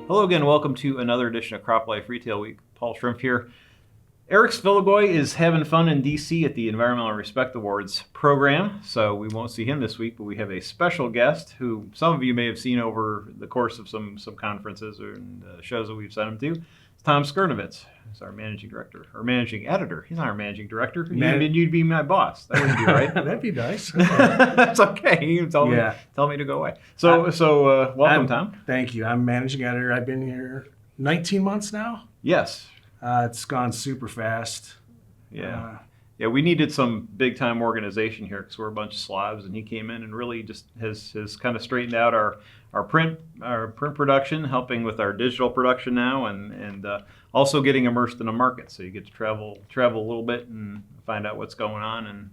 Hello again, welcome to another edition of CropLife Retail Week. Paul Schrimpf here. Eric Svilagoy is having fun in DC at the Environmental Respect Awards program, so we won't see him this week, but we have a special guest who some of you may have seen over the course of some conferences and shows that we've sent him to. It's Thomas Skernivitz. He's our managing director, or managing editor. He's not our managing director. You'd be my boss. That wouldn't be right. That'd be nice. That's okay. You tell me to go away. So welcome, Tom. Thank you. I'm managing editor. I've been here 19 months now. Yes. It's gone super fast. Yeah. We needed some big time organization here because we're a bunch of slobs, and he came in and really just has kind of straightened out our print production, helping with our digital production now, and also getting immersed in the market. So you get to travel a little bit and find out what's going on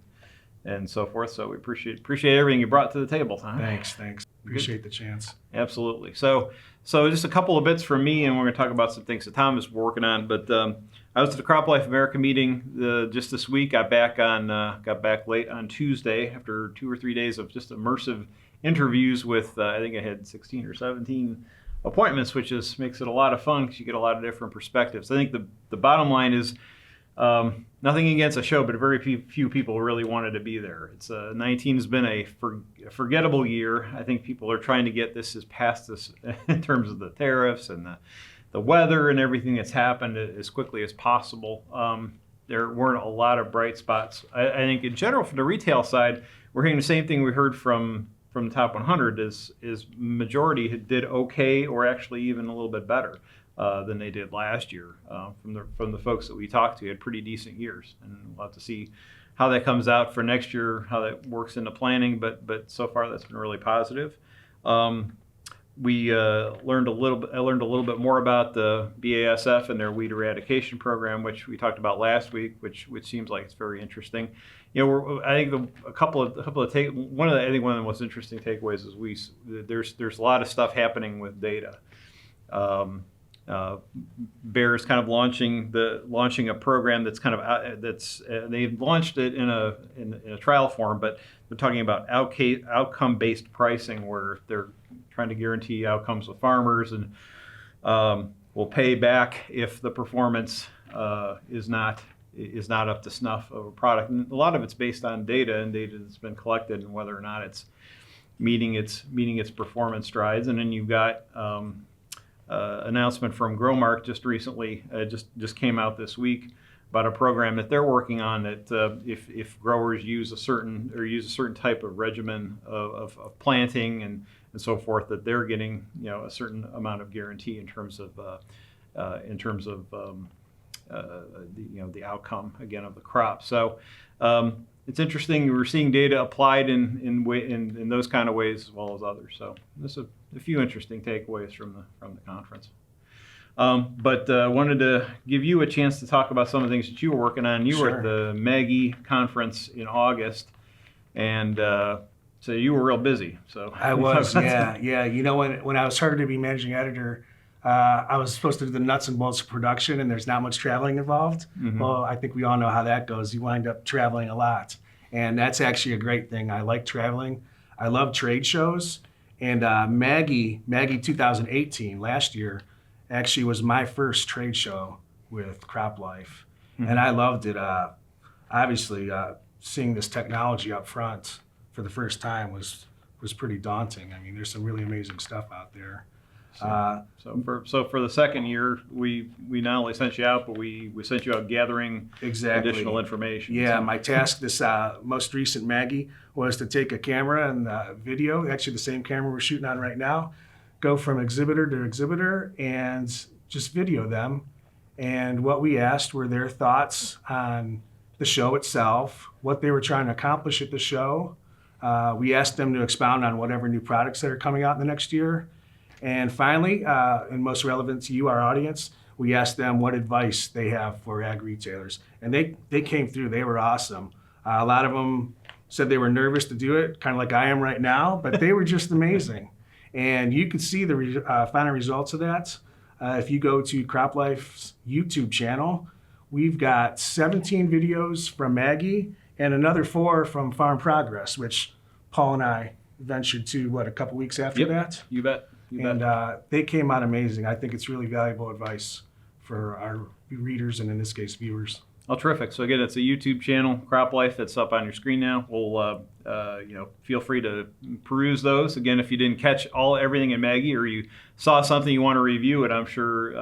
and so forth. So we appreciate everything you brought to the table, Tom. Thanks. Appreciate the chance. Absolutely. So just a couple of bits from me, and we're going to talk about some things that Tom is working on. But I was at the CropLife America meeting just this week. Got back late on Tuesday after 2 or 3 days of just immersive interviews with I think I had 16 or 17 appointments, which makes it a lot of fun because you get a lot of different perspectives. I think the bottom line is nothing against the show, but very few people really wanted to be there. 19 has been a forgettable year. I think people are trying to get this past this in terms of the tariffs and the weather and everything that's happened as quickly as possible. There weren't a lot of bright spots. I think in general from the retail side, we're hearing the same thing we heard from the top 100 is majority did okay or actually even a little bit better than they did last year. From the folks that we talked to, had pretty decent years, and we'll have to see how that comes out for next year, how that works into planning. But so far, that's been really positive. We learned a little bit more about the BASF and their weed eradication program, which we talked about last week, which seems like it's very interesting. I think one of the most interesting takeaways is there's a lot of stuff happening with data. Bayer is kind of launching a program that's kind of they've launched it in a trial form, but they're talking about outcome-based pricing, where they're trying to guarantee outcomes with farmers and will pay back if the performance is not up to snuff of a product. And a lot of it's based on data and data that's been collected and whether or not it's meeting its performance strides. And then you've got announcement from Growmark just recently, just came out this week, about a program that they're working on that if growers use a certain type of regimen of planting and so forth, that they're getting a certain amount of guarantee in terms of the outcome again of the crop. So it's interesting. We're seeing data applied in those kind of ways as well as others. So there's a few interesting takeaways from the conference. But wanted to give you a chance to talk about some of the things that you were working on. You were at the MAGIE conference in August, and so you were real busy. So I was, yeah. When I was started to be managing editor, I was supposed to do the nuts and bolts of production, and there's not much traveling involved. Mm-hmm. Well, I think we all know how that goes. You wind up traveling a lot, and that's actually a great thing. I like traveling. I love trade shows, and MAGIE 2018 last year actually was my first trade show with CropLife, and I loved it. Obviously, seeing this technology up front for the first time was pretty daunting. I mean, there's some really amazing stuff out there. So for the second year, we not only sent you out, but we sent you out gathering additional information. Yeah, my task this most recent MAGIE was to take a camera and video, actually the same camera we're shooting on right now, go from exhibitor to exhibitor and just video them. And what we asked were their thoughts on the show itself, what they were trying to accomplish at the show. We asked them to expound on whatever new products that are coming out in the next year. And finally, and most relevant to you, our audience, we asked them what advice they have for ag retailers. And they came through. They were awesome. A lot of them said they were nervous to do it, kind of like I am right now, but they were just amazing. And you can see the final results of that. If you go to CropLife's YouTube channel, we've got 17 videos from MAGIE and another 4 from Farm Progress, which Paul and I ventured to, a couple weeks after that? You bet. And they came out amazing. I think it's really valuable advice for our readers and, in this case, viewers. Oh, terrific. So again, it's a YouTube channel, CropLife, that's up on your screen now. We'll, feel free to peruse those. Again, if you didn't catch everything in MAGIE, or you saw something you want to review it, I'm sure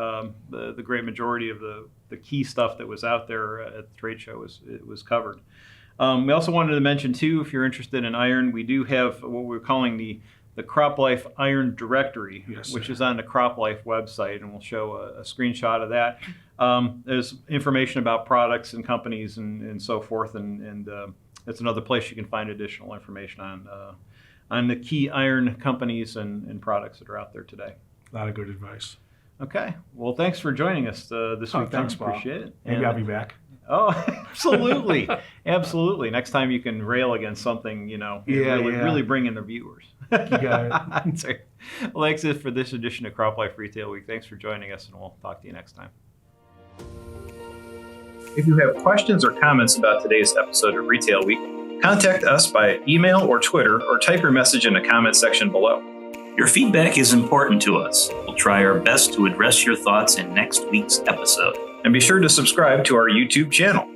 the great majority of the key stuff that was out there at the trade show was covered. We also wanted to mention too, if you're interested in iron, we do have what we're calling the CropLife Iron Directory, which is on the CropLife website, and we'll show a screenshot of that. There's information about products and companies and so forth, and it's another place you can find additional information on the key iron companies and products that are out there today. A lot of good advice. Okay. Well, thanks for joining us this week. Thanks, Paul. Appreciate it. Maybe I'll be back. Oh, absolutely. Absolutely. Next time you can rail against something, really bring in the viewers. You got it. Sorry. Well, that's it for this edition of CropLife Retail Week. Thanks for joining us, and we'll talk to you next time. If you have questions or comments about today's episode of Retail Week, contact us by email or Twitter, or type your message in the comment section below. Your feedback is important to us. We'll try our best to address your thoughts in next week's episode. And be sure to subscribe to our YouTube channel.